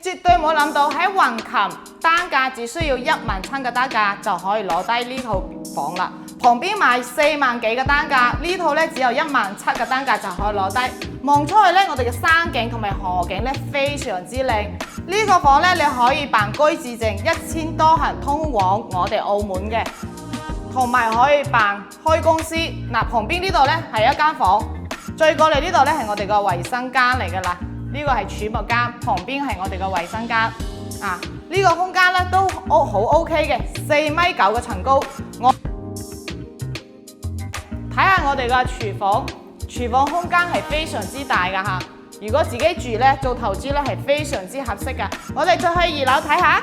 絕對冇諗到喺橫琴單價只需要17000嘅單價就可以攞低呢套房啦。旁邊賣4萬幾嘅單價，呢套咧只有17000嘅單價就可以攞低。望出去咧，我哋嘅山景同埋河景咧非常之靚。呢個房咧你可以辦居住證，1000多行通往我哋澳門嘅，同埋可以辦開公司。嗱，旁邊呢度咧係一間房，再過嚟呢度咧係我哋個衛生間嚟噶啦。呢個係儲物間，旁邊係我哋嘅衛生間。啊，呢個空間咧都好 OK 嘅，4.9米嘅層高。睇下我哋嘅廚房，廚房空間係非常之大噶嚇。如果自己住咧，做投資咧係非常之合適噶。我哋再去2樓睇下，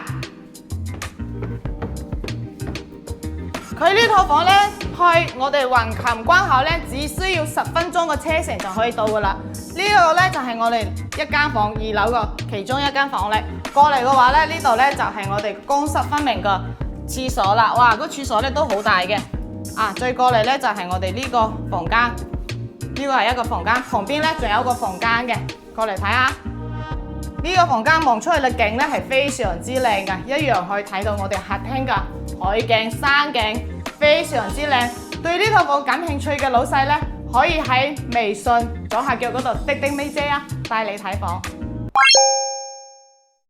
佢呢套房咧去我哋橫琴關口咧，只需要10分鐘嘅車程就可以到噶啦。呢個咧就係我哋一間房，2樓嘅其中一間房咧。過嚟嘅話咧，呢度咧就係我哋公私分明嘅廁所啦。哇，個廁所咧都好大嘅。啊，再過嚟咧就係我哋呢個房間，呢個係一個房間，旁邊咧仲有一個房間嘅。過嚟睇下，呢個房間望出去嘅景咧係非常之靚嘅，一樣可以睇到我哋客廳嘅海景、山景，非常之靚。對呢套房感興趣嘅老細咧，可以喺微信左下角嗰度滴滴咪姐啊，帶你睇房。